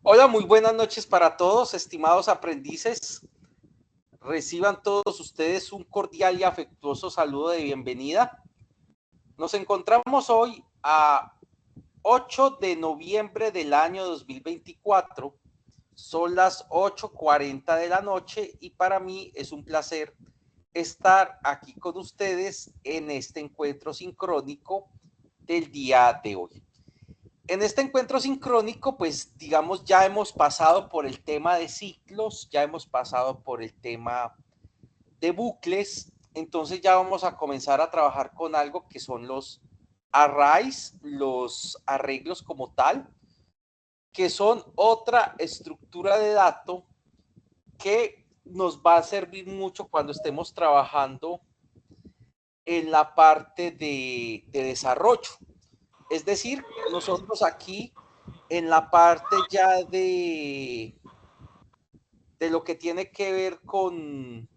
Hola, muy buenas noches para todos, estimados aprendices. Reciban todos ustedes un cordial y afectuoso saludo de bienvenida. Nos encontramos hoy a 8 de noviembre del año 2024. Son las 8:40 de la noche y para mí es un placer estar aquí con ustedes en este encuentro sincrónico del día de hoy. En este encuentro sincrónico, pues digamos, ya hemos pasado por el tema de ciclos, ya hemos pasado por el tema de bucles, entonces ya vamos a comenzar a trabajar con algo que son los arrays, los arreglos como tal, que son otra estructura de dato que nos va a servir mucho cuando estemos trabajando en la parte de desarrollo. Es decir, nosotros aquí en la parte ya de lo que tiene que ver con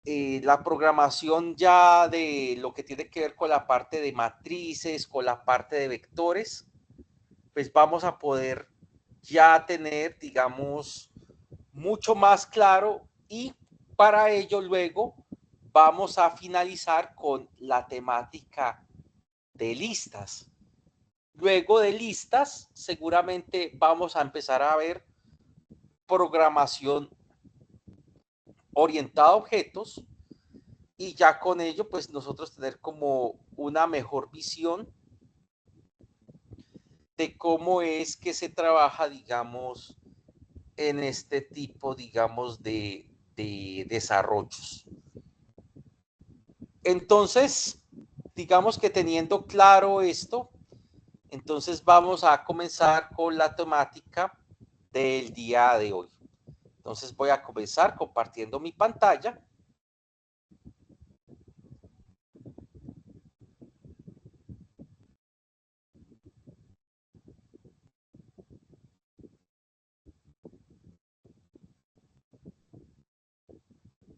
la programación ya de lo que tiene que ver con la parte de matrices, con la parte de vectores, pues vamos a poder ya tener, digamos, mucho más claro y para ello luego vamos a finalizar con la temática de listas. Luego de listas, seguramente vamos a empezar a ver programación orientada a objetos y ya con ello, pues nosotros tener como una mejor visión de cómo es que se trabaja, digamos, en este tipo, digamos, de desarrollos. Entonces, digamos que teniendo claro esto, entonces vamos a comenzar con la temática del día de hoy. Entonces voy a comenzar compartiendo mi pantalla.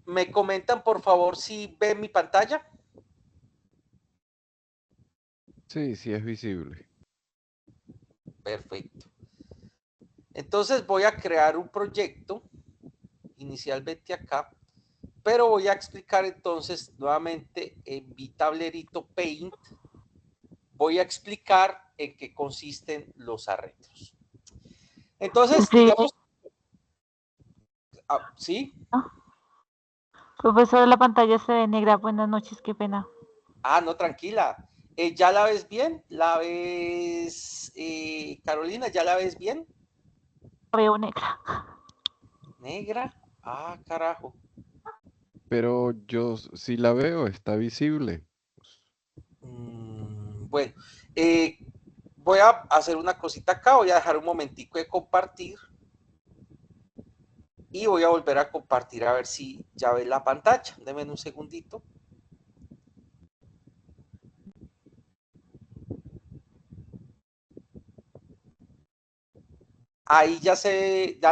¿Me comentan por favor si ven mi pantalla? Sí, sí es visible. Perfecto. Entonces voy a crear un proyecto inicialmente acá, pero voy a explicar entonces nuevamente en mi tablerito Paint, voy a explicar en qué consisten los arreglos. Entonces, Sí, digamos, ¿sí? ¿no? Profesor, la pantalla se ve negra. Buenas noches, qué pena. No, tranquila. ¿Ya la ves bien? ¿La ves, Carolina? ¿Ya la ves bien? La veo negra. ¿Negra? Carajo. Pero yo sí la veo, está visible. Bueno, eh, voy a hacer una cosita acá, voy a dejar un momentico de compartir y voy a volver a compartir a ver si ya ves la pantalla. Denme un segundito. Ahí ya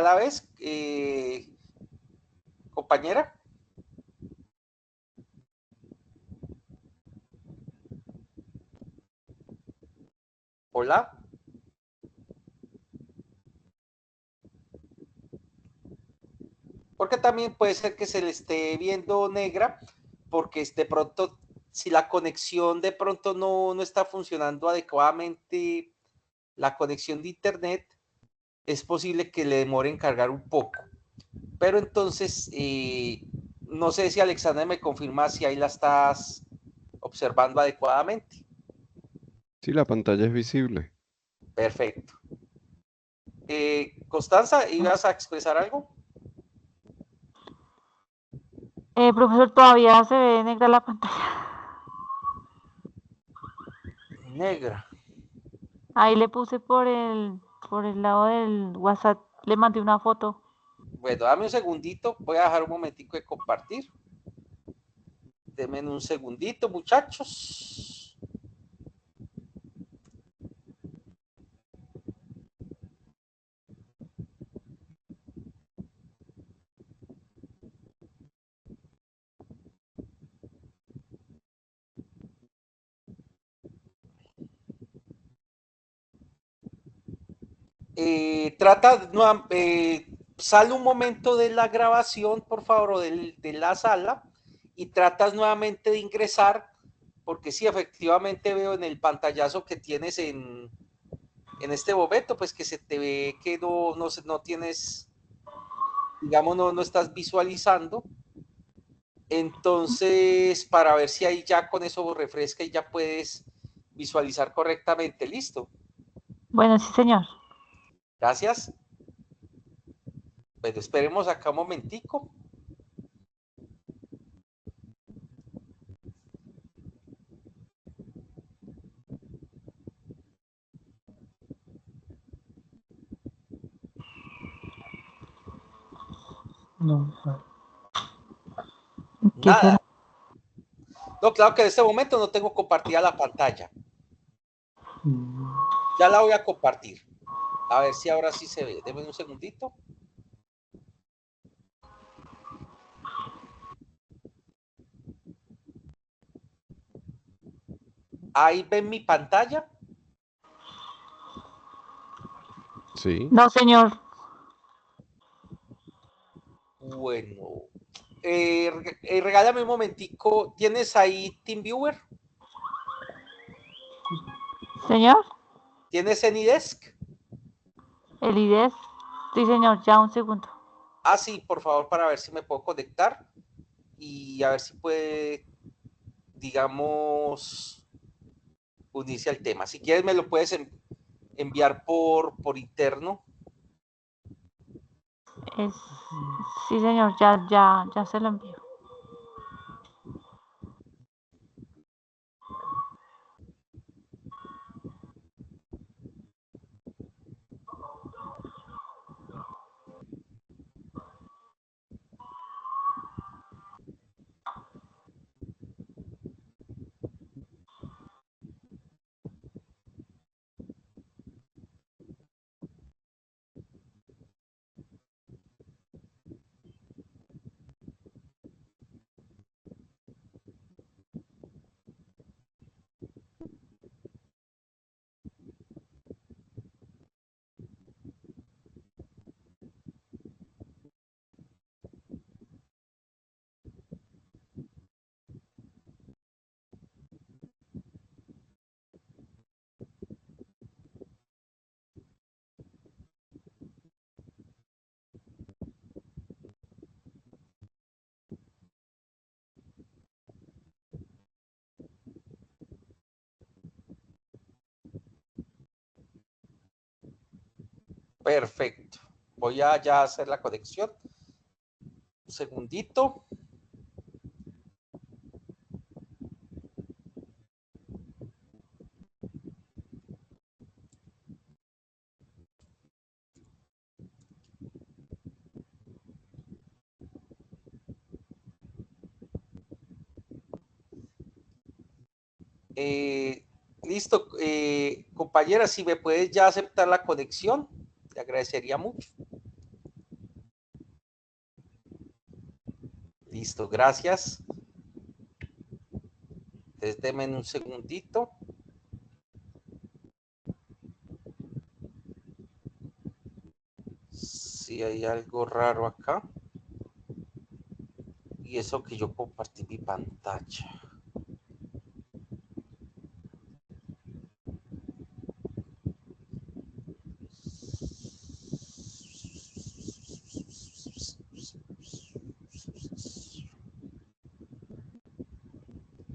la ves, compañera. Hola. Porque también puede ser que se le esté viendo negra, porque de pronto, si la conexión de pronto no está funcionando adecuadamente, la conexión de internet, es posible que le demore en cargar un poco. Pero entonces, no sé si Alexandra me confirma si ahí la estás observando adecuadamente. Sí, la pantalla es visible. Perfecto. Constanza, ¿ibas a expresar algo? Profesor, todavía se ve negra la pantalla. Negra. Ahí le puse por el lado del WhatsApp, le mandé una foto. Bueno, dame un segundito, voy a dejar un momentico de compartir. Denme un segundito, muchachos. Sale un momento de la grabación, por favor, de la sala, y tratas nuevamente de ingresar, porque sí, efectivamente veo en el pantallazo que tienes en este momento, pues que se te ve que no tienes, digamos, no estás visualizando. Entonces, para ver si ahí ya con eso refresca y ya puedes visualizar correctamente. Listo. Bueno, sí, señor. Gracias. Bueno, esperemos acá un momentico. No. ¿Qué será? Nada. No, claro que en este momento no tengo compartida la pantalla. Ya la voy a compartir. A ver si ahora sí se ve. Deme un segundito. Ahí ven mi pantalla. Sí. No, señor. Bueno. Regálame un momentico. ¿Tienes ahí TeamViewer? Señor, ¿Tienes AnyDesk? el IDES. Sí, señor, ya un segundo. Ah, sí, por favor, para ver si me puedo conectar y a ver si puede, digamos, unirse al tema. Si quieres, me lo puedes enviar por interno. Es... Sí, señor, ya se lo envío. Perfecto. Voy a ya hacer la conexión. Un segundito. Listo, compañera, si me puedes ya aceptar la conexión, te agradecería mucho. Listo, gracias. Entonces, denme un segundito. Si hay algo raro acá. Y eso que yo compartí mi pantalla.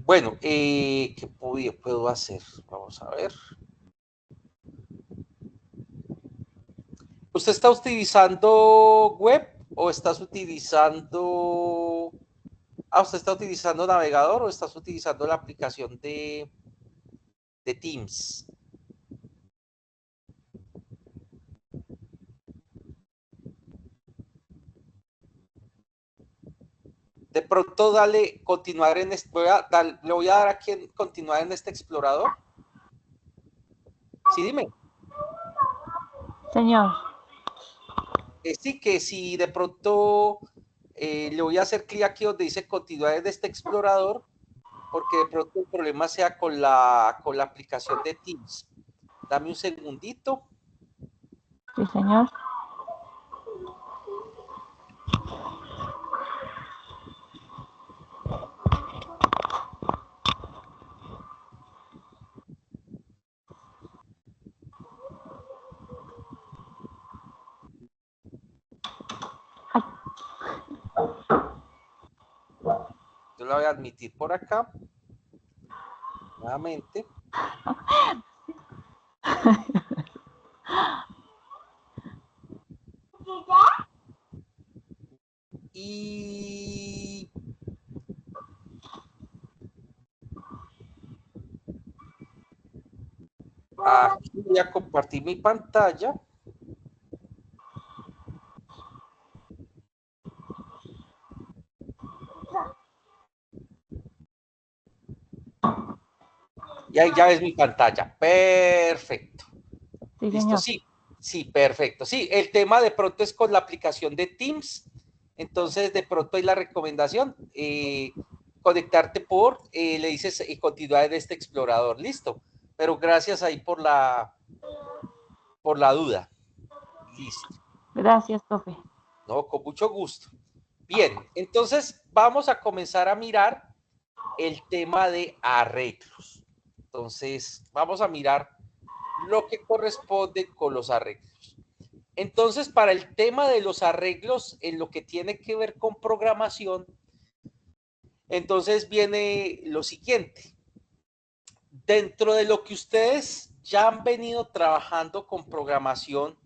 Bueno, ¿qué puedo hacer? Vamos a ver. ¿Usted está utilizando web o estás utilizando... ¿usted está utilizando navegador o estás utilizando la aplicación de Teams? De pronto dale continuar en este, le voy a dar aquí en continuar en este explorador. Sí, dime. Señor, Sí, que si de pronto le voy a hacer clic aquí donde dice continuar en este explorador, porque de pronto el problema sea con la aplicación de Teams. Dame un segundito. Sí, señor. Yo la voy a admitir por acá. Nuevamente. Y aquí voy a compartir mi pantalla. Y ahí ya ves mi pantalla. Perfecto. Sí, Listo, señor. sí. Sí, perfecto. Sí, el tema de pronto es con la aplicación de Teams. Entonces, de pronto hay la recomendación. Conectarte le dices continuar en este explorador. Listo. Pero gracias ahí por la duda. Listo. Gracias, profe. No, con mucho gusto. Bien, entonces vamos a comenzar a mirar el tema de arreglos. Entonces, vamos a mirar lo que corresponde con los arreglos. Entonces, para el tema de los arreglos en lo que tiene que ver con programación, entonces viene lo siguiente. Dentro de lo que ustedes ya han venido trabajando con programación,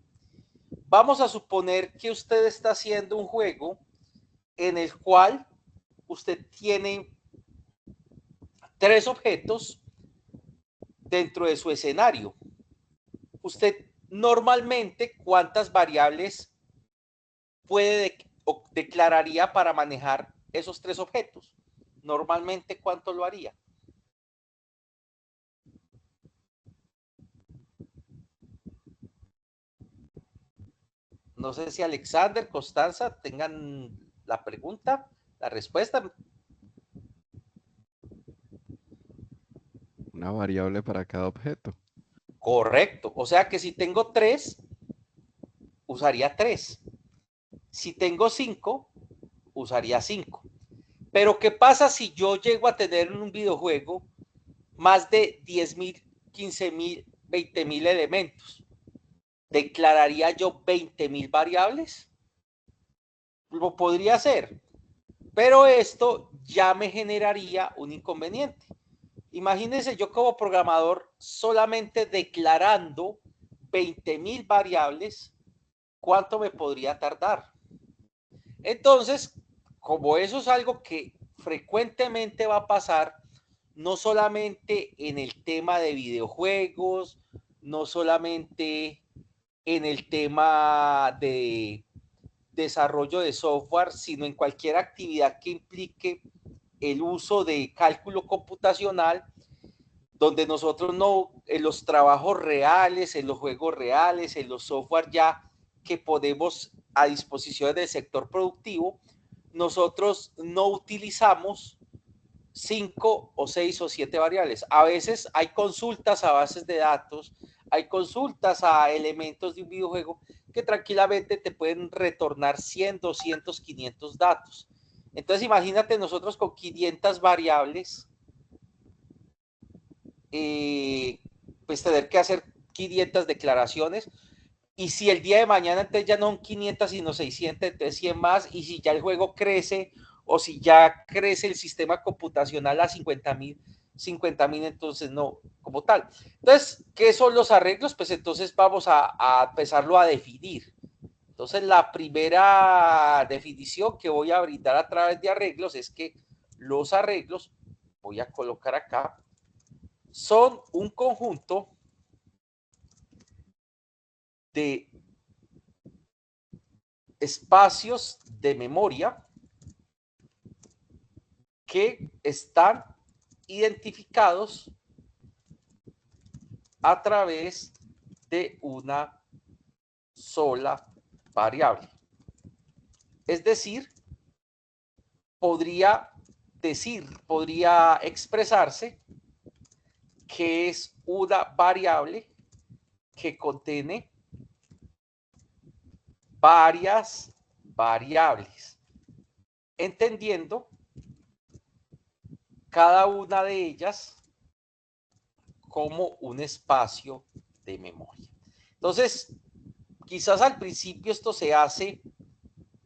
vamos a suponer que usted está haciendo un juego en el cual usted tiene 3 objetos dentro de su escenario. Usted normalmente, ¿cuántas variables puede o declararía para manejar esos 3 objetos? Normalmente, ¿cuánto lo haría? No sé si Alexander, Constanza tengan la pregunta, la respuesta. Una variable para cada objeto. Correcto. O sea que si tengo 3, usaría 3. Si tengo 5, usaría 5. Pero ¿qué pasa si yo llego a tener en un videojuego más de 10.000, 15.000, 20.000 elementos? ¿Declararía yo 20.000 variables? Lo podría hacer, pero esto ya me generaría un inconveniente. Imagínense yo como programador solamente declarando 20.000 variables, ¿cuánto me podría tardar? Entonces, como eso es algo que frecuentemente va a pasar, no solamente en el tema de videojuegos, no solamente en el tema de desarrollo de software, sino en cualquier actividad que implique el uso de cálculo computacional, donde nosotros no, en los trabajos reales, en los juegos reales, en los software ya que ponemos a disposición del sector productivo, nosotros no utilizamos 5 o 6 o 7 variables. A veces hay consultas a bases de datos, hay consultas a elementos de un videojuego que tranquilamente te pueden retornar 100, 200, 500 datos. Entonces imagínate nosotros con 500 variables, pues tener que hacer 500 declaraciones. Y si el día de mañana entonces ya no son 500 sino 600, entonces 100 más. Y si ya el juego crece o si ya crece el sistema computacional a 50.000, entonces no, como tal. Entonces, ¿qué son los arreglos? Pues entonces vamos a empezarlo a definir. Entonces, la primera definición que voy a brindar a través de arreglos es que los arreglos, voy a colocar acá, son un conjunto de espacios de memoria que están identificados a través de una sola variable. Es decir, podría expresarse que es una variable que contiene varias variables, entendiendo cada una de ellas como un espacio de memoria. Entonces, quizás al principio esto se hace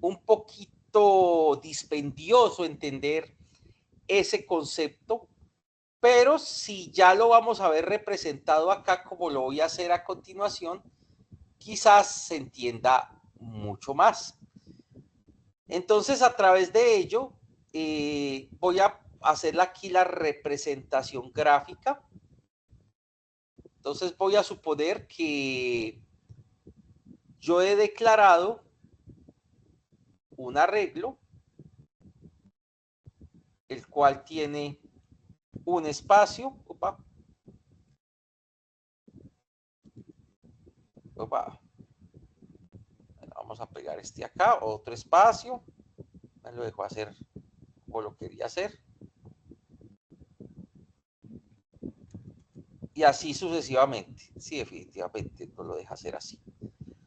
un poquito dispendioso entender ese concepto, pero si ya lo vamos a ver representado acá como lo voy a hacer a continuación, quizás se entienda mucho más. Entonces, a través de ello, voy a hacer aquí la representación gráfica. Entonces, voy a suponer que yo he declarado un arreglo, el cual tiene un espacio. Opa. Bueno, vamos a pegar este acá, otro espacio. Me lo dejo hacer como lo quería hacer. Y así sucesivamente. Sí, definitivamente no lo deja hacer así.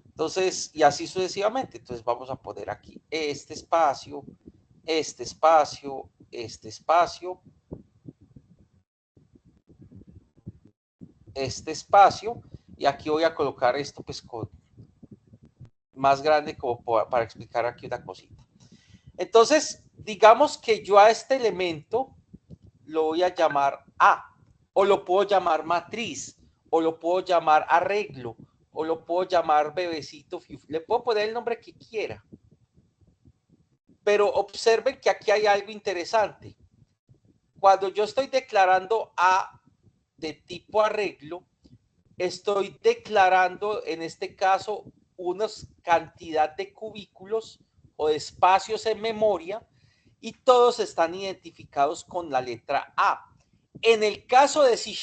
Entonces, y así sucesivamente. Entonces vamos a poner aquí este espacio, este espacio, este espacio, este espacio. Y aquí voy a colocar esto pues con más grande como para explicar aquí una cosita. Entonces, digamos que yo a este elemento lo voy a llamar A, o lo puedo llamar matriz, o lo puedo llamar arreglo, o lo puedo llamar bebecito, le puedo poner el nombre que quiera. Pero observen que aquí hay algo interesante. Cuando yo estoy declarando A de tipo arreglo, estoy declarando en este caso una cantidad de cubículos o de espacios en memoria y todos están identificados con la letra A. En el caso de C#,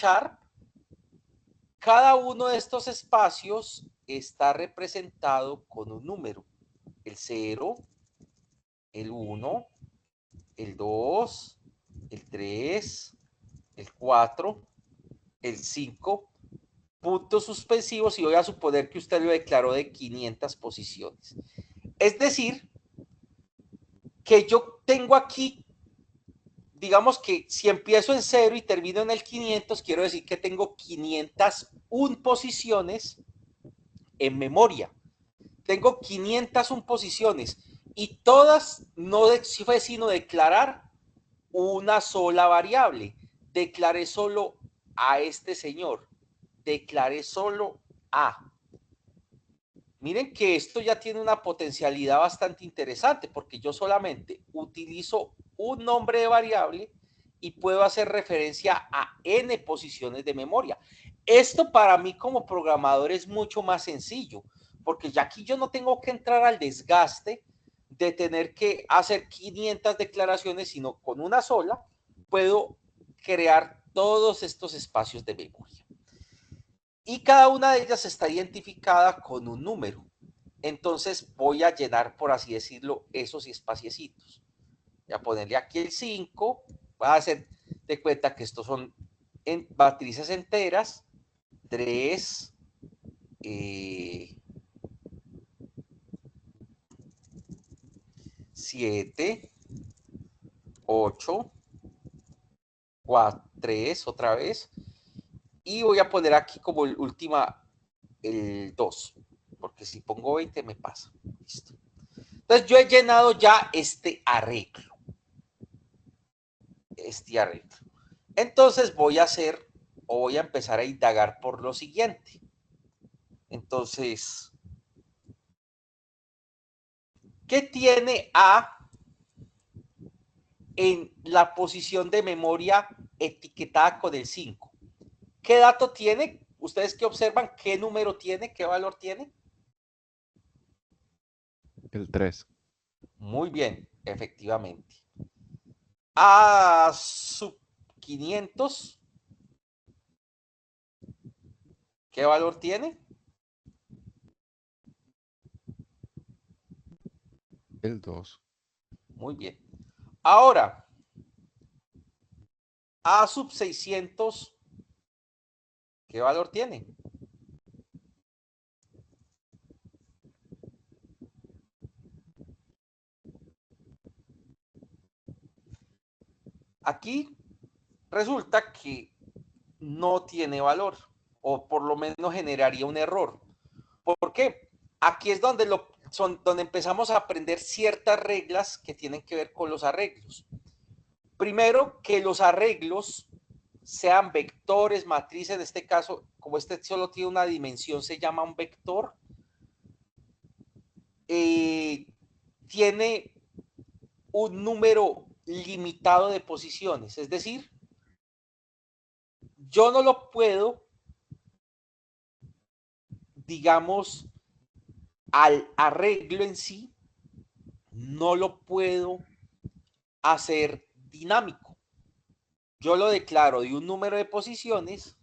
cada uno de estos espacios está representado con un número. El 0, el 1, el 2, el 3, el 4, el 5, puntos suspensivos, y voy a suponer que usted lo declaró de 500 posiciones. Es decir, que yo tengo aquí, digamos que si empiezo en 0 y termino en el 500, quiero decir que tengo 501 posiciones en memoria. Tengo 501 posiciones y todas no fue sino declarar una sola variable. Declaré solo a este señor. Declaré solo A. Miren que esto ya tiene una potencialidad bastante interesante porque yo solamente utilizo un nombre de variable y puedo hacer referencia a n posiciones de memoria. Esto para mí como programador es mucho más sencillo porque ya aquí yo no tengo que entrar al desgaste de tener que hacer 500 declaraciones, sino con una sola puedo crear todos estos espacios de memoria. Y cada una de ellas está identificada con un número. Entonces voy a llenar, por así decirlo, esos espaciecitos. Voy a ponerle aquí el 5. Voy a hacer de cuenta que estos son matrices enteras. 3, 7, 8, 4, 3 otra vez. Y voy a poner aquí como última el 2. Porque si pongo 20 me pasa. Listo. Entonces yo he llenado ya este arreglo. Entonces voy a hacer o voy a empezar a indagar por lo siguiente. Entonces, ¿qué tiene A en la posición de memoria etiquetada con el 5? ¿Qué dato tiene? ¿Ustedes qué observan? ¿Qué número tiene? ¿Qué valor tiene? El 3. Muy bien, efectivamente. A sub 500, ¿qué valor tiene? El 2. Muy bien. Ahora, A sub 600, ¿qué valor tiene? Aquí resulta que no tiene valor, o por lo menos generaría un error. ¿Por qué? Aquí es donde, donde empezamos a aprender ciertas reglas que tienen que ver con los arreglos. Primero, que los arreglos sean vectores, matrices, en este caso, como este solo tiene una dimensión, se llama un vector. Tiene un número limitado de posiciones, es decir, yo no lo puedo, digamos, al arreglo en sí, no lo puedo hacer dinámico. Yo lo declaro de un número de posiciones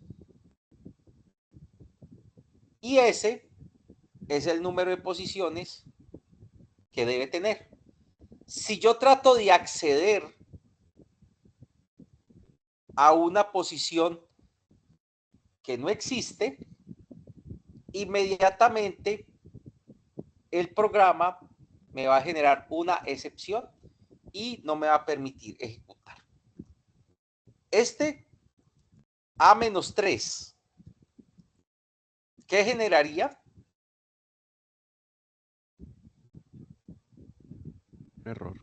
y ese es el número de posiciones que debe tener. Si yo trato de acceder a una posición que no existe, inmediatamente el programa me va a generar una excepción y no me va a permitir ejecutar. Este A-3, ¿qué generaría? Error.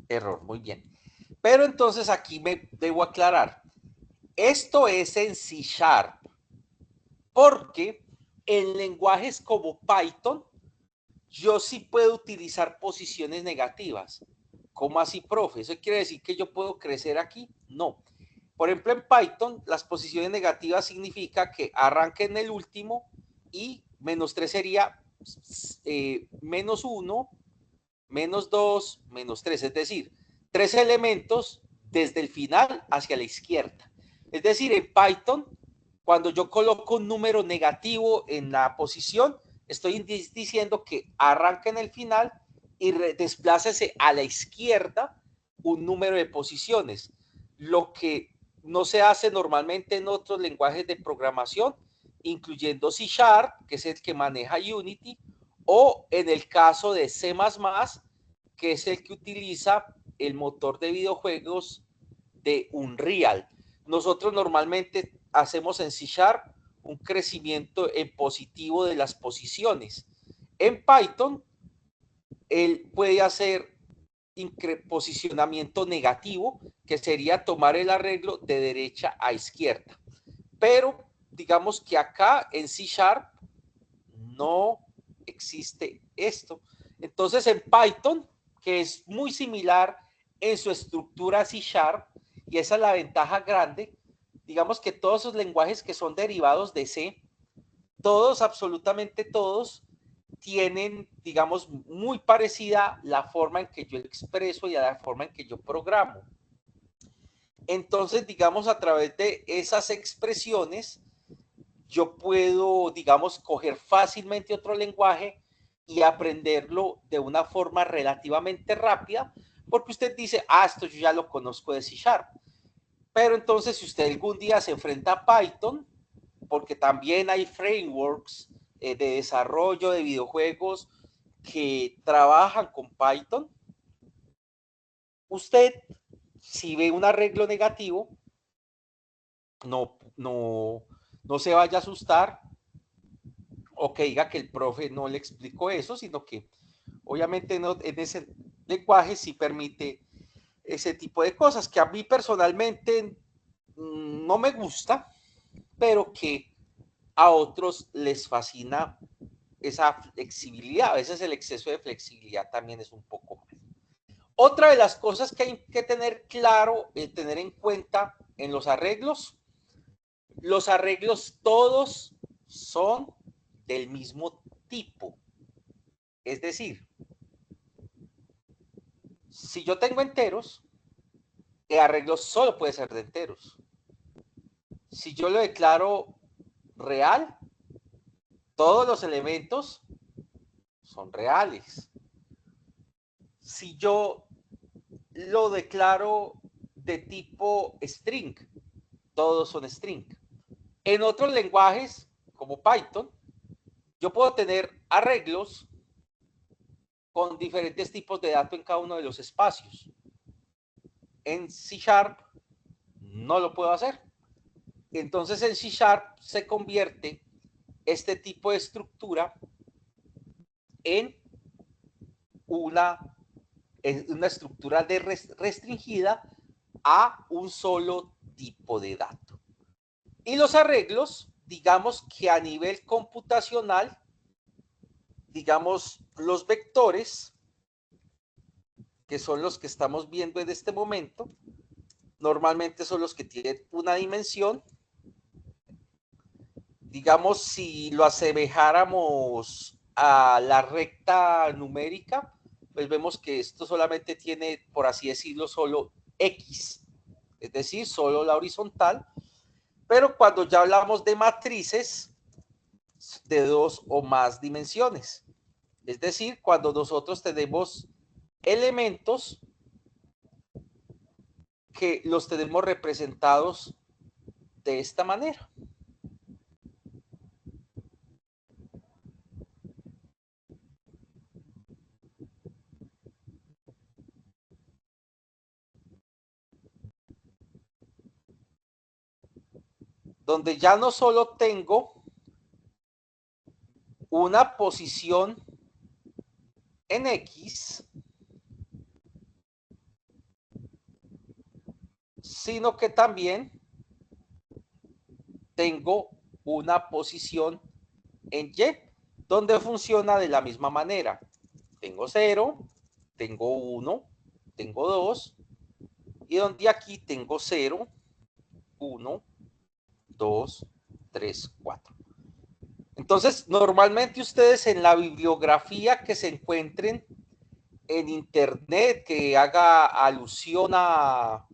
Error, muy bien. Pero entonces aquí me debo aclarar. Esto es en C#, porque en lenguajes como Python, yo sí puedo utilizar posiciones negativas. ¿Cómo así, profe? ¿Eso quiere decir que yo puedo crecer aquí? No. Por ejemplo, en Python, las posiciones negativas significa que arranque en el último y -3 sería -1, -2, -3. Es decir, 3 elementos desde el final hacia la izquierda. Es decir, en Python, cuando yo coloco un número negativo en la posición, estoy diciendo que arranca en el final y desplácese a la izquierda un número de posiciones, lo que no se hace normalmente en otros lenguajes de programación, incluyendo C#, que es el que maneja Unity, o en el caso de C++, que es el que utiliza el motor de videojuegos de Unreal. Nosotros normalmente hacemos en C# un crecimiento en positivo de las posiciones. En Python, él puede hacer posicionamiento negativo, que sería tomar el arreglo de derecha a izquierda. Pero digamos que acá en C# no existe esto. Entonces en Python, que es muy similar en su estructura a C#, y esa es la ventaja grande, digamos que todos esos lenguajes que son derivados de C, todos, absolutamente todos, tienen, digamos, muy parecida la forma en que yo expreso y a la forma en que yo programo. Entonces, digamos, a través de esas expresiones, yo puedo, digamos, coger fácilmente otro lenguaje y aprenderlo de una forma relativamente rápida, porque usted dice, esto yo ya lo conozco de C#. Pero entonces, si usted algún día se enfrenta a Python, porque también hay frameworks de desarrollo de videojuegos que trabajan con Python, usted, si ve un arreglo negativo, no se vaya a asustar o que diga que el profe no le explicó eso, sino que obviamente no, en ese lenguaje sí permite ese tipo de cosas que a mí personalmente no me gusta, pero que a otros les fascina esa flexibilidad. A veces el exceso de flexibilidad también es un poco mal. Otra de las cosas que hay que tener claro, tener en cuenta en los arreglos todos son del mismo tipo. Es decir, si yo tengo enteros, el arreglo solo puede ser de enteros. Si yo lo declaro real, todos los elementos son reales. Si yo lo declaro de tipo string, todos son string. En otros lenguajes, como Python, yo puedo tener arreglos con diferentes tipos de datos en cada uno de los espacios. En C# no lo puedo hacer. Entonces en C# se convierte este tipo de estructura en una estructura restringida a un solo tipo de dato. Y los arreglos, digamos que a nivel computacional, digamos los vectores, que son los que estamos viendo en este momento, normalmente son los que tienen una dimensión. Digamos, si lo asemejáramos a la recta numérica, pues vemos que esto solamente tiene, por así decirlo, solo X, es decir, solo la horizontal. Pero cuando ya hablamos de matrices de 2 o más dimensiones, es decir, cuando nosotros tenemos elementos que los tenemos representados de esta manera. Donde ya no solo tengo una posición en X, sino que también tengo una posición en Y, donde funciona de la misma manera. Tengo 0, tengo 1, tengo 2, y donde aquí tengo 0, 1, 2, 3, 4. Entonces, normalmente ustedes en la bibliografía que se encuentren en internet, que haga alusión a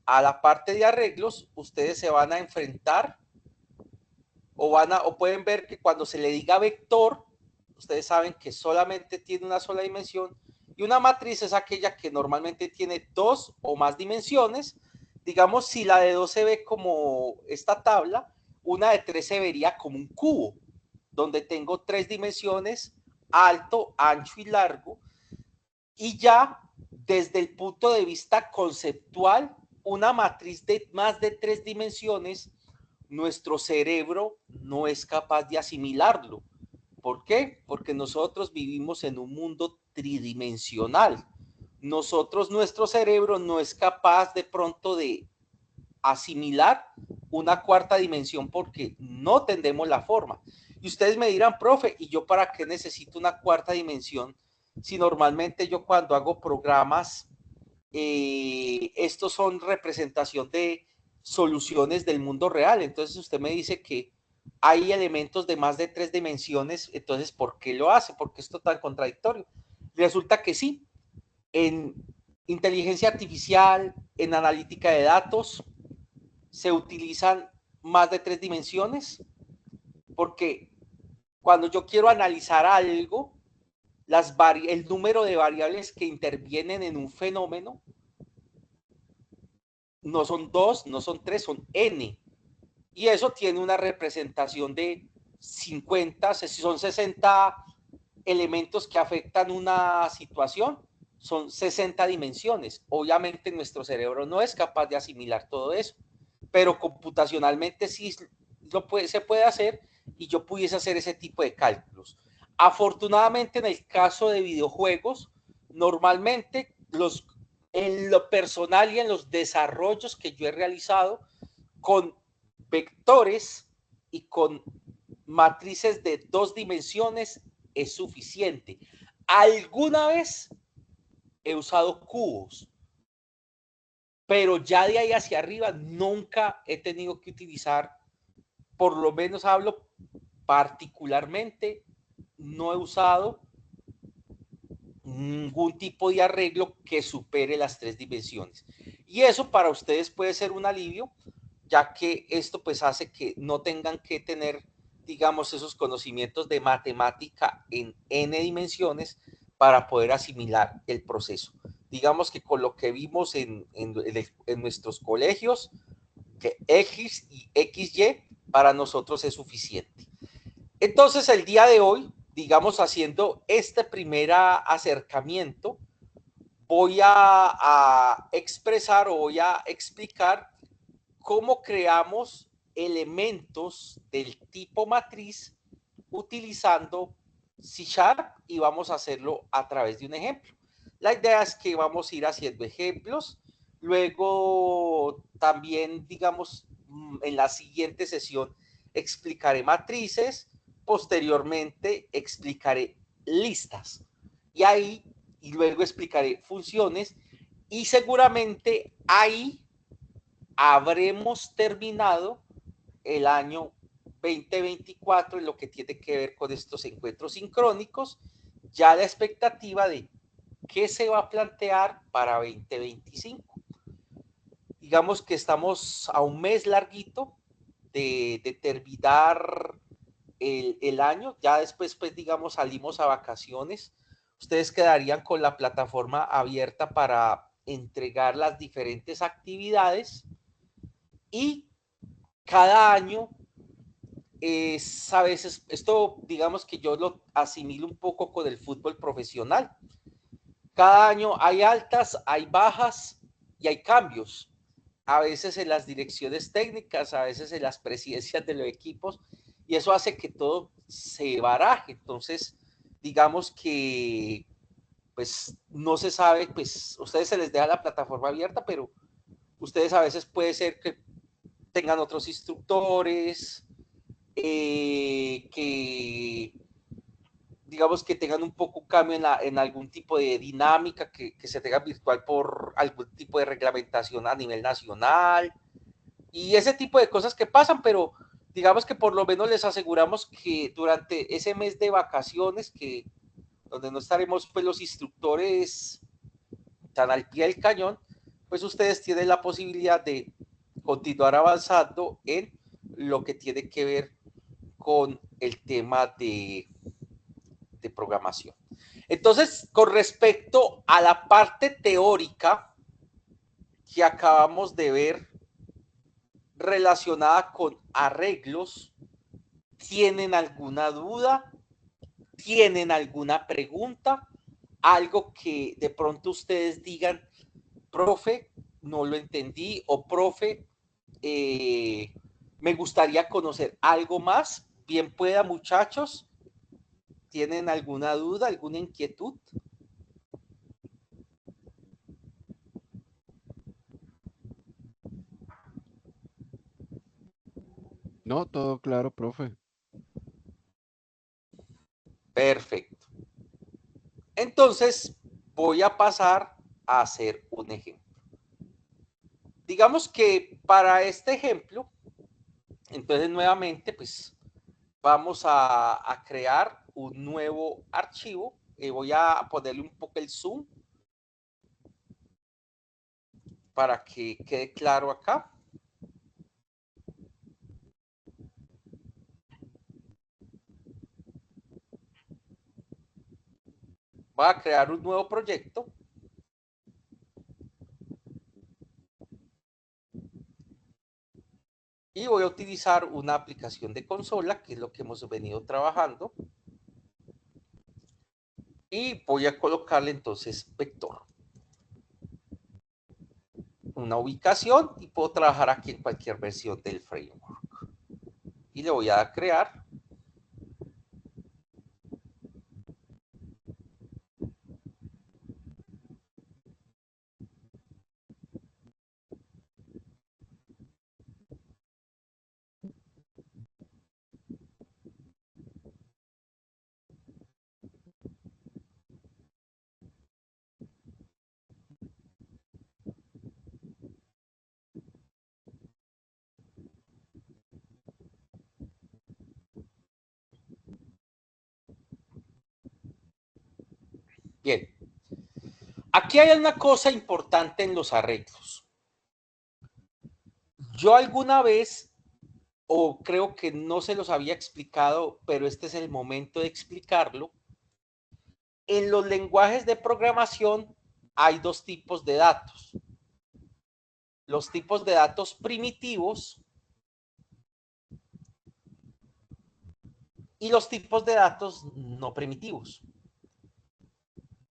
la parte de arreglos, ustedes se van a enfrentar o pueden ver que cuando se le diga vector, ustedes saben que solamente tiene una sola dimensión, y una matriz es aquella que normalmente tiene 2 o más dimensiones. Digamos, si la de 2 se ve como esta tabla, una de 3 se vería como un cubo, donde tengo 3 dimensiones, alto, ancho y largo. Y ya desde el punto de vista conceptual, una matriz de más de 3 dimensiones, nuestro cerebro no es capaz de asimilarlo. ¿Por qué? Porque nosotros vivimos en un mundo tridimensional. Nuestro cerebro no es capaz de pronto de asimilar una cuarta dimensión porque no tendemos la forma. Y ustedes me dirán, profe, ¿y yo para qué necesito una cuarta dimensión? Si normalmente yo cuando hago programas, estos son representación de soluciones del mundo real. Entonces usted me dice que hay elementos de más de 3 dimensiones, entonces ¿por qué lo hace? ¿Por qué esto tan contradictorio? Resulta que sí, en inteligencia artificial, en analítica de datos, se utilizan más de 3 dimensiones, porque cuando yo quiero analizar algo, el número de variables que intervienen en un fenómeno no son 2, no son 3, son n. Y eso tiene una representación de 50, si son 60 elementos que afectan una situación, son 60 dimensiones. Obviamente nuestro cerebro no es capaz de asimilar todo eso, pero computacionalmente sí se puede hacer, y yo pudiese hacer ese tipo de cálculos. Afortunadamente, en el caso de videojuegos, normalmente en lo personal y en los desarrollos que yo he realizado, con vectores y con matrices de 2 dimensiones es suficiente. Alguna vez he usado cubos, pero ya de ahí hacia arriba nunca he tenido que utilizar, por lo menos hablo particularmente, no he usado ningún tipo de arreglo que supere las 3 dimensiones. Y eso para ustedes puede ser un alivio, ya que esto pues hace que no tengan que tener, digamos, esos conocimientos de matemática en n dimensiones para poder asimilar el proceso. Digamos que con lo que vimos en nuestros colegios, que X y XY para nosotros es suficiente. Entonces el día de hoy, digamos, haciendo este primer acercamiento, voy a expresar o voy a explicar cómo creamos elementos del tipo matriz utilizando C# y vamos a hacerlo a través de un ejemplo. La idea es que vamos a ir haciendo ejemplos, luego también, digamos, en la siguiente sesión explicaré matrices, posteriormente explicaré listas y luego explicaré funciones y seguramente ahí habremos terminado el año 2024 en lo que tiene que ver con estos encuentros sincrónicos, ya la expectativa de qué se va a plantear para 2025. Digamos que estamos a un mes larguito de terminar el año, ya después, pues digamos, salimos a vacaciones. Ustedes quedarían con la plataforma abierta para entregar las diferentes actividades y cada año es a veces, esto digamos que yo lo asimilo un poco con el fútbol profesional. Cada año hay altas, hay bajas y hay cambios. A veces en las direcciones técnicas, a veces en las presidencias de los equipos, y eso hace que todo se baraje. Entonces, digamos que pues no se sabe, pues ustedes se les deja la plataforma abierta, pero ustedes a veces puede ser que tengan otros instructores, que digamos que tengan un poco un cambio en algún tipo de dinámica que se tenga virtual por algún tipo de reglamentación a nivel nacional y ese tipo de cosas que pasan, pero digamos que por lo menos les aseguramos que durante ese mes de vacaciones, que donde no estaremos pues los instructores tan al pie del cañón, pues ustedes tienen la posibilidad de continuar avanzando en lo que tiene que ver con el tema de programación. Entonces, con respecto a la parte teórica que acabamos de ver relacionada con arreglos, ¿tienen alguna duda? ¿Tienen alguna pregunta? Algo que de pronto ustedes digan, profe, no lo entendí, o profe, me gustaría conocer algo más. Bien pueda, muchachos. ¿Tienen alguna duda, alguna inquietud? No, todo claro, profe. Perfecto. Entonces, voy a pasar a hacer un ejemplo. Digamos que para este ejemplo, entonces nuevamente, pues vamos a crear un nuevo archivo. Voy a ponerle un poco el zoom para que quede claro acá. Voy a crear un nuevo proyecto. Y voy a utilizar una aplicación de consola, que es lo que hemos venido trabajando. Y voy a colocarle entonces vector. Una ubicación y puedo trabajar aquí en cualquier versión del framework. Y le voy a dar a crear. Bien. Aquí hay una cosa importante en los arreglos. Yo alguna vez, o creo que no se los había explicado, pero este es el momento de explicarlo. En los lenguajes de programación hay dos tipos de datos. Los tipos de datos primitivos y los tipos de datos no primitivos.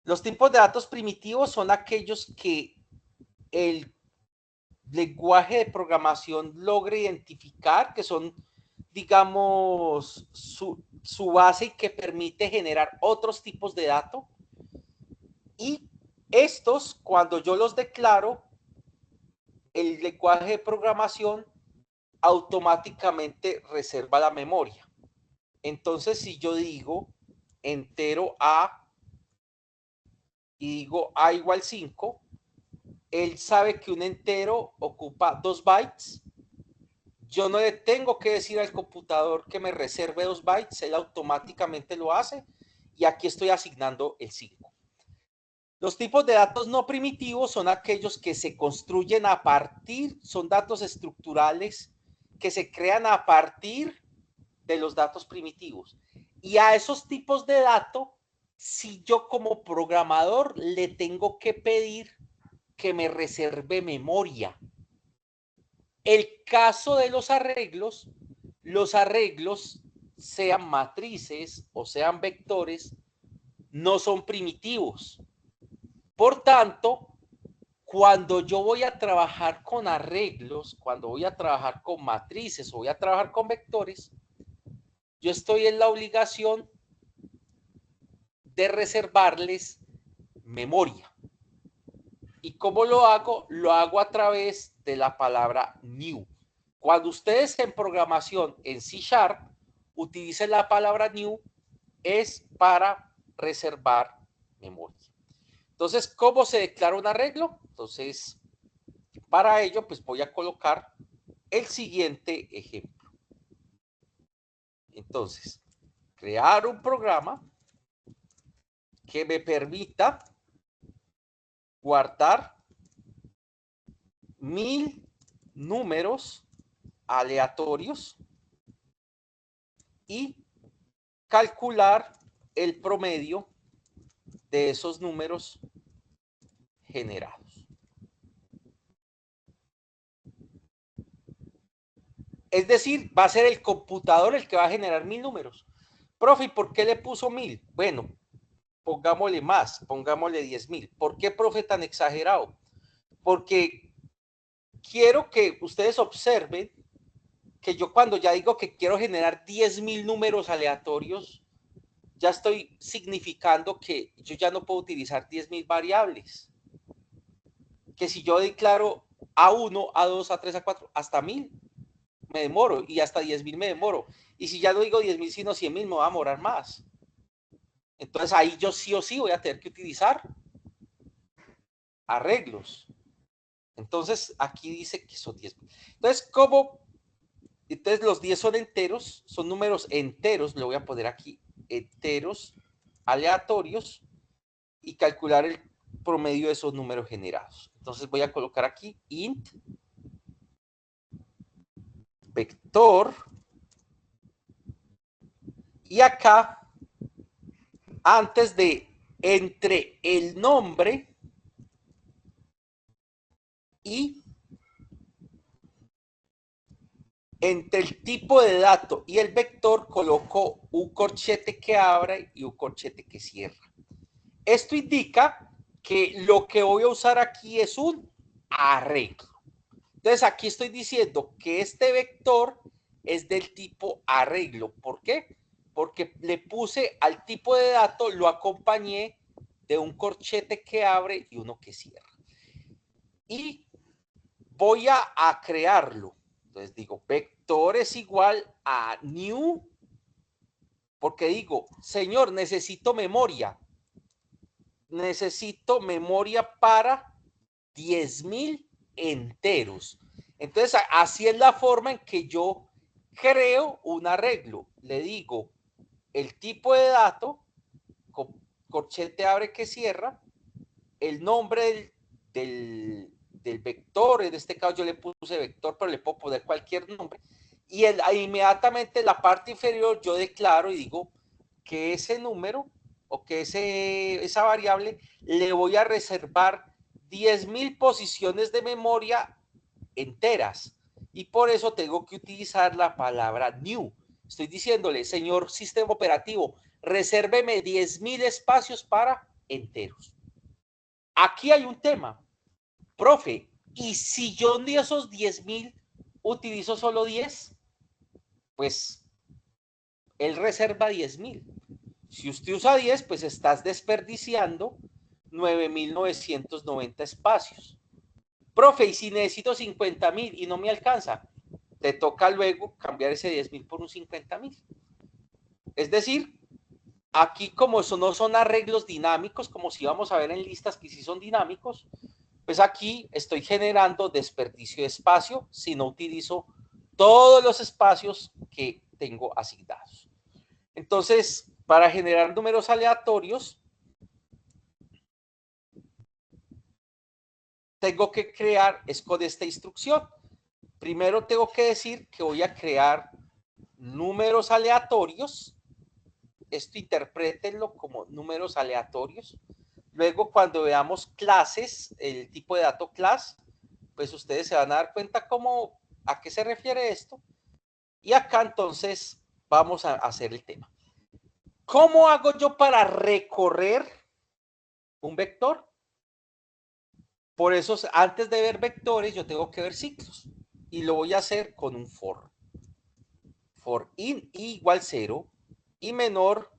Los tipos de datos primitivos son aquellos que el lenguaje de programación logre identificar, que son, digamos, su base y que permite generar otros tipos de datos. Y estos, cuando yo los declaro, el lenguaje de programación automáticamente reserva la memoria. Entonces, si yo digo entero A y digo A igual 5, él sabe que un entero ocupa 2 bytes. Yo no le tengo que decir al computador que me reserve 2 bytes, él automáticamente lo hace y aquí estoy asignando el 5. Los tipos de datos no primitivos son aquellos que se construyen a partir, son datos estructurales que se crean a partir de los datos primitivos. Y a esos tipos de datos, si yo como programador le tengo que pedir que me reserve memoria. El caso de los arreglos sean matrices o sean vectores, no son primitivos. Por tanto, cuando yo voy a trabajar con arreglos, cuando voy a trabajar con matrices o voy a trabajar con vectores, yo estoy en la obligación de reservarles memoria. ¿Y cómo lo hago? Lo hago a través de la palabra new. Cuando ustedes en programación en C# utilicen la palabra new, es para reservar memoria. Entonces, ¿cómo se declara un arreglo? Entonces, para ello, pues voy a colocar el siguiente ejemplo. Entonces, crear un programa que me permita guardar 1000 números aleatorios y calcular el promedio de esos números generados. Es decir, va a ser el computador el que va a generar 1000 números. Profe, ¿por qué le puso 1000? Bueno, pongámosle más, pongámosle 10.000. ¿Por qué, profe, tan exagerado? Porque quiero que ustedes observen que yo cuando ya digo que quiero generar 10.000 números aleatorios, ya estoy significando que yo ya no puedo utilizar 10.000 variables. Que si yo declaro A1, A2, A3, A4, hasta 1000, me demoro, y hasta 10.000 me demoro. Y si ya no digo 10.000, sino 100.000, me va a demorar más. Entonces ahí yo sí o sí voy a tener que utilizar arreglos. Entonces aquí dice que son 10.000. Entonces, ¿cómo? Entonces los 10 son enteros, son números enteros, le voy a poner aquí enteros aleatorios y calcular el promedio de esos números generados. Entonces voy a colocar aquí int vector y acá antes de entre el nombre y entre el tipo de dato y el vector coloco un corchete que abre y un corchete que cierra. Esto indica que lo que voy a usar aquí es un arreglo. Entonces aquí estoy diciendo que este vector es del tipo arreglo. ¿Por qué? Porque le puse al tipo de dato, lo acompañé de un corchete que abre y uno que cierra. Y voy a crearlo. Entonces digo, vector es igual a new, porque digo, señor, necesito memoria. Necesito memoria para 10.000 enteros. Entonces, así es la forma en que yo creo un arreglo. Le digo el tipo de dato, corchete abre que cierra, el nombre del vector, en este caso yo le puse vector, pero le puedo poner cualquier nombre, y inmediatamente en la parte inferior yo declaro y digo que ese número o que esa variable le voy a reservar 10.000 posiciones de memoria enteras, y por eso tengo que utilizar la palabra new. Estoy diciéndole, señor sistema operativo, resérveme 10.000 espacios para enteros. Aquí hay un tema, profe, y si yo de esos 10.000 utilizo solo 10, pues él reserva 10.000. Si usted usa 10, pues estás desperdiciando 9.990 espacios. Profe, y si necesito 50.000 y no me alcanza, te toca luego cambiar ese 10.000 por un 50.000. Es decir, aquí como eso no son arreglos dinámicos, como si vamos a ver en listas que sí son dinámicos, pues aquí estoy generando desperdicio de espacio si no utilizo todos los espacios que tengo asignados. Entonces, para generar números aleatorios, tengo que crear, es con esta instrucción. Primero tengo que decir que voy a crear números aleatorios. Esto interprétenlo como números aleatorios. Luego, cuando veamos clases, el tipo de dato class, pues ustedes se van a dar cuenta a qué se refiere esto. Y acá entonces vamos a hacer el tema. ¿Cómo hago yo para recorrer un vector? Por eso, antes de ver vectores, yo tengo que ver ciclos. Y lo voy a hacer con un for. For in i igual 0 y menor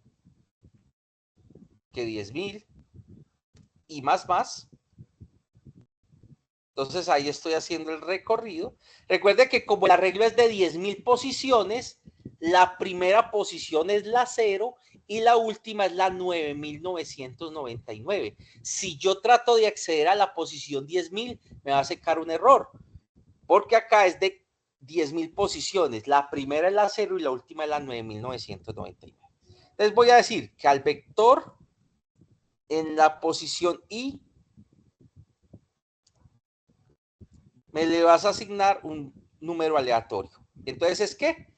que 10.000 y más. Entonces ahí estoy haciendo el recorrido. Recuerde que como el arreglo es de 10.000 posiciones, la primera posición es la 0 y la última es la 9.999. Si yo trato de acceder a la posición 10.000, me va a sacar un error, porque acá es de 10.000 posiciones. La primera es la 0 y la última es la 9.999. Entonces voy a decir que al vector en la posición i me le vas a asignar un número aleatorio. Entonces es que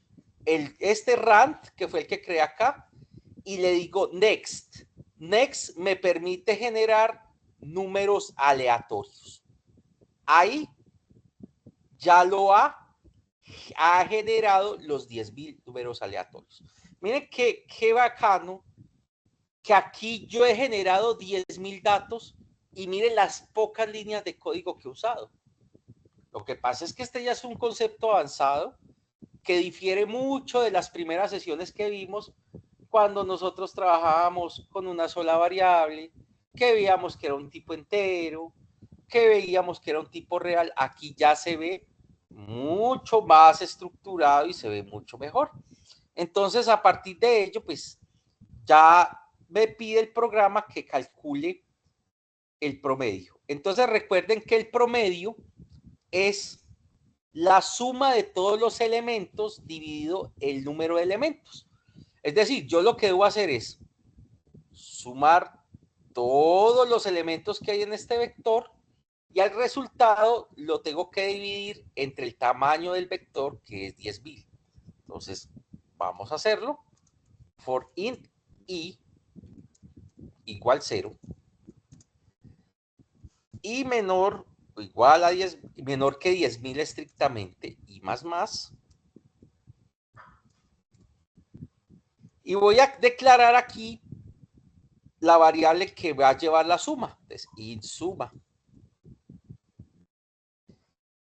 este rand, que fue el que creé acá, y le digo next. Next me permite generar números aleatorios. Ahí ya lo ha generado los 10.000 números aleatorios. Miren qué bacano que aquí yo he generado 10.000 datos y miren las pocas líneas de código que he usado. Lo que pasa es que este ya es un concepto avanzado que difiere mucho de las primeras sesiones que vimos cuando nosotros trabajábamos con una sola variable, que veíamos que era un tipo entero, que veíamos que era un tipo real. Aquí ya se ve mucho más estructurado y se ve mucho mejor. Entonces, a partir de ello, pues ya me pide el programa que calcule el promedio. Entonces, recuerden que el promedio es la suma de todos los elementos dividido el número de elementos. Es decir, yo lo que debo hacer es sumar todos los elementos que hay en este vector y al resultado lo tengo que dividir entre el tamaño del vector, que es 10.000. Entonces, vamos a hacerlo. For int i igual 0 y menor o igual a 10, menor que 10.000 estrictamente y más. Y voy a declarar aquí la variable que va a llevar la suma. Entonces, int suma.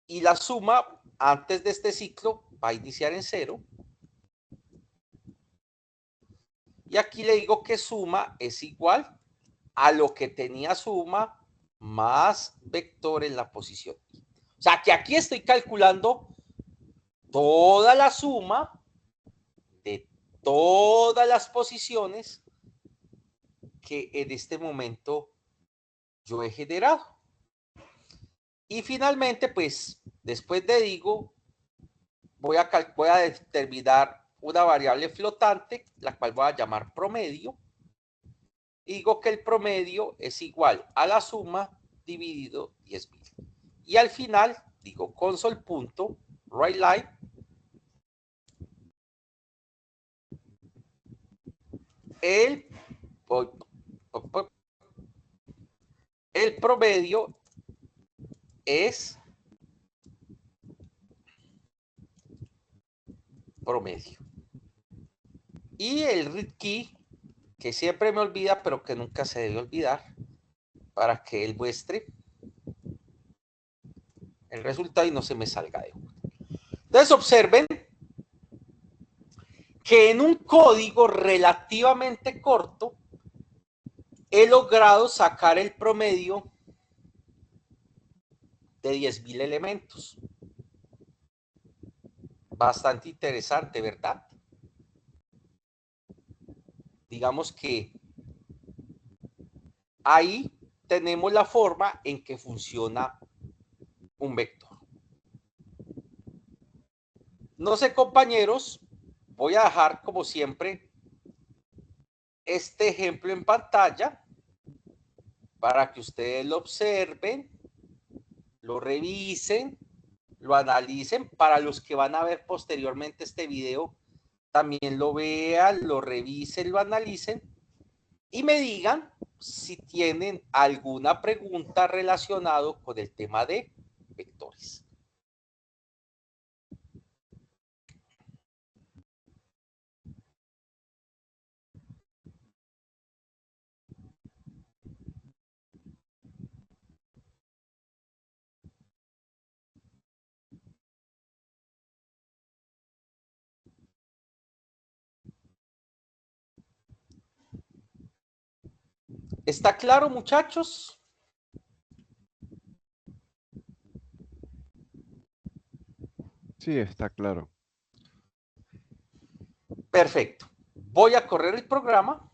Y la suma, antes de este ciclo, va a iniciar en 0. Y aquí le digo que suma es igual a lo que tenía suma más vector en la posición. O sea, que aquí estoy calculando toda la suma de todas las posiciones que en este momento yo he generado. Y finalmente, pues, después de digo, voy a determinar una variable flotante, la cual voy a llamar promedio. Digo que el promedio es igual a la suma dividido 10.000. Y al final, digo console.writeLine el promedio es promedio. Y el read key que siempre me olvida, pero que nunca se debe olvidar, para que él muestre el resultado y no se me salga de uno. Entonces observen que en un código relativamente corto he logrado sacar el promedio de 10.000 elementos. Bastante interesante, ¿verdad? Digamos que ahí tenemos la forma en que funciona un vector. No sé, compañeros, voy a dejar como siempre este ejemplo en pantalla para que ustedes lo observen, lo revisen, lo analicen. Para los que van a ver posteriormente este video, también lo vean, lo revisen, lo analicen y me digan si tienen alguna pregunta relacionada con el tema de vectores. ¿Está claro, muchachos? Sí, está claro. Perfecto. Voy a correr el programa.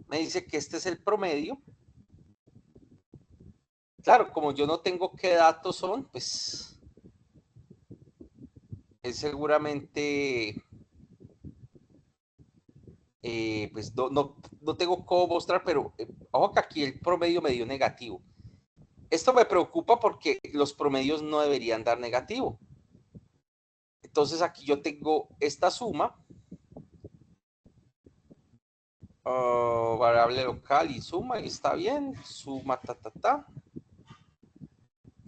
Me dice que este es el promedio. Claro, como yo no tengo qué datos son, pues es seguramente, pues no tengo cómo mostrar, pero ojo que aquí el promedio me dio negativo. Esto me preocupa porque los promedios no deberían dar negativo. Entonces aquí yo tengo esta suma, variable local y suma, y está bien, suma,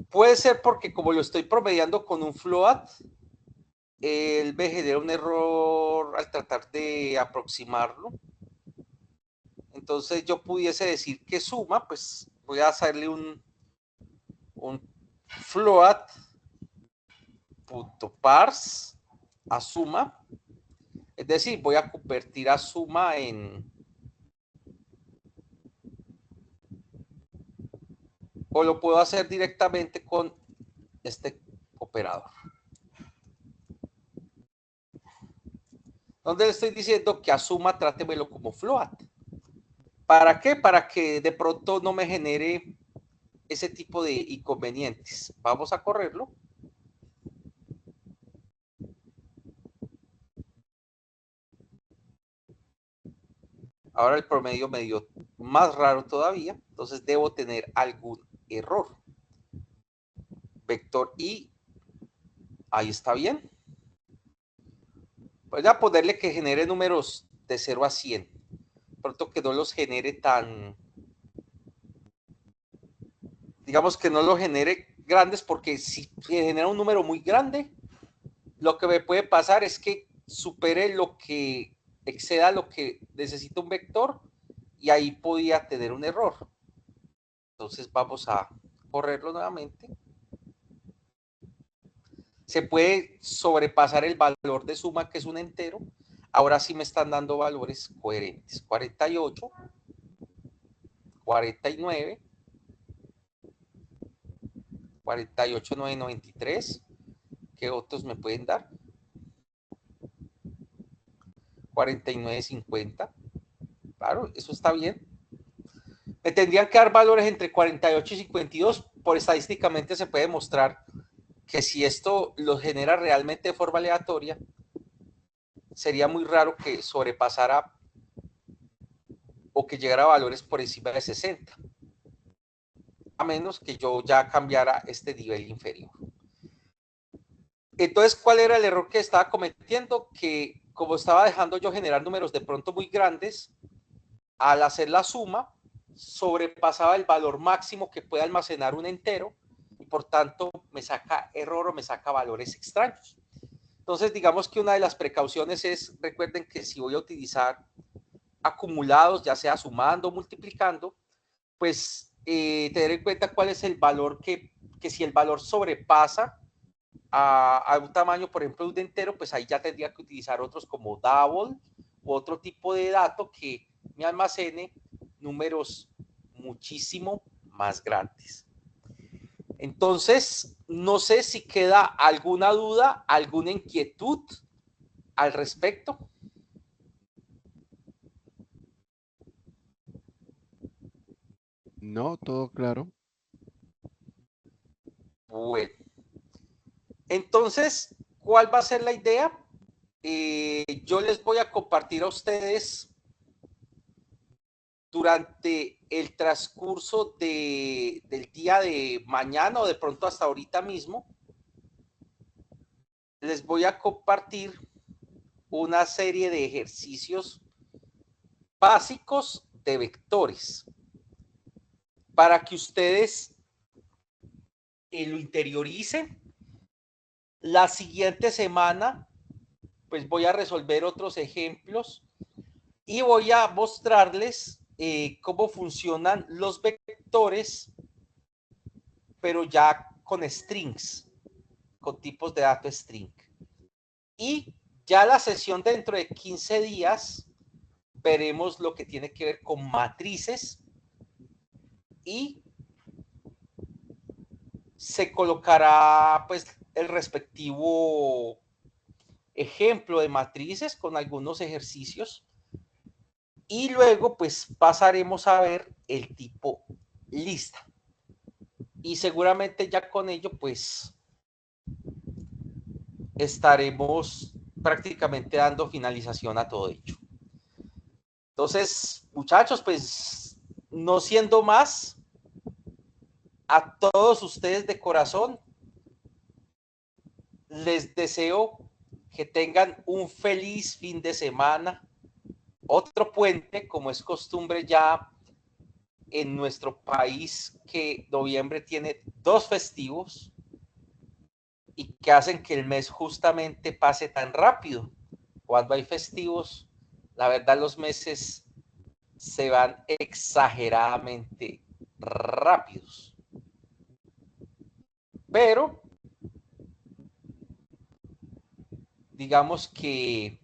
Puede ser porque como lo estoy promediando con un float, él me genera un error al tratar de aproximarlo. Entonces yo pudiese decir que suma, pues voy a hacerle un float.parse a suma. Es decir, voy a convertir a suma en... O lo puedo hacer directamente con este operador. Donde le estoy diciendo que a suma trátemelo como float. ¿Para qué? Para que de pronto no me genere ese tipo de inconvenientes. Vamos a correrlo. Ahora el promedio me dio más raro todavía, entonces debo tener algún error. Vector I, ahí está bien. Voy a ponerle que genere números de 0 a 100. Pronto que no los genere tan... Digamos que no los genere grandes, porque si genera un número muy grande, lo que me puede pasar es que supere lo que exceda lo que necesita un vector y ahí podía tener un error. Entonces vamos a correrlo nuevamente. Se puede sobrepasar el valor de suma, que es un entero. Ahora sí me están dando valores coherentes. 48, 49, 48,993. ¿Qué otros me pueden dar? 49,50. Claro, eso está bien. Me tendrían que dar valores entre 48 y 52. Por estadísticamente se puede demostrar que si esto lo genera realmente de forma aleatoria, sería muy raro que sobrepasara o que llegara a valores por encima de 60, a menos que yo ya cambiara este nivel inferior. Entonces, ¿cuál era el error que estaba cometiendo? Que como estaba dejando yo generar números de pronto muy grandes, al hacer la suma, sobrepasaba el valor máximo que puede almacenar un entero y por tanto me saca error o me saca valores extraños. Entonces, digamos que una de las precauciones es, recuerden que si voy a utilizar acumulados, ya sea sumando o multiplicando, pues tener en cuenta cuál es el valor que si el valor sobrepasa a un tamaño, por ejemplo, de un entero, pues ahí ya tendría que utilizar otros como double u otro tipo de dato que me almacene números muchísimo más grandes. Entonces, no sé si queda alguna duda, alguna inquietud al respecto. No, todo claro. Bueno, entonces, ¿cuál va a ser la idea? Yo les voy a compartir a ustedes durante el transcurso del día de mañana o de pronto hasta ahorita mismo, les voy a compartir una serie de ejercicios básicos de vectores para que ustedes lo interioricen. La siguiente semana, pues voy a resolver otros ejemplos y voy a mostrarles cómo funcionan los vectores, pero ya con strings, con tipos de dato string. Y ya la sesión dentro de 15 días veremos lo que tiene que ver con matrices y se colocará pues el respectivo ejemplo de matrices con algunos ejercicios y luego pues pasaremos a ver el tipo lista y seguramente ya con ello pues estaremos prácticamente dando finalización a todo ello. Entonces, muchachos, pues no siendo más, a todos ustedes de corazón les deseo que tengan un feliz fin de semana, otro puente, como es costumbre ya en nuestro país, que noviembre tiene 2 festivos y que hacen que el mes justamente pase tan rápido. Cuando hay festivos, la verdad los meses se van exageradamente rápidos. Pero digamos que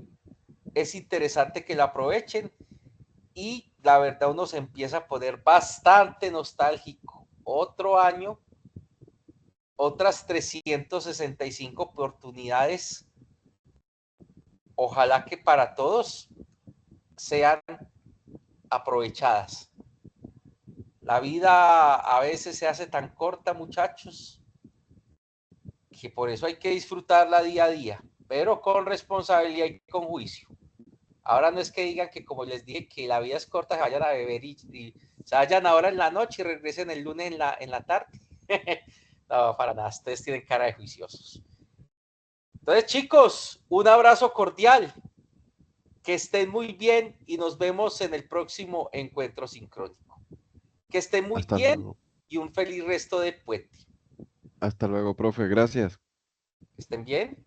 es interesante que la aprovechen y la verdad uno se empieza a poner bastante nostálgico. Otro año, otras 365 oportunidades. Ojalá que para todos sean aprovechadas. La vida a veces se hace tan corta, muchachos, que por eso hay que disfrutarla día a día, pero con responsabilidad y con juicio. Ahora no es que digan que, como les dije, que la vida es corta, se vayan a beber y se vayan ahora en la noche y regresen el lunes en la tarde. No, para nada, ustedes tienen cara de juiciosos. Entonces, chicos, un abrazo cordial, que estén muy bien y nos vemos en el próximo encuentro sincrónico. Que estén muy Hasta bien luego. y un feliz resto de puente. Hasta luego, profe. Gracias. Que estén bien.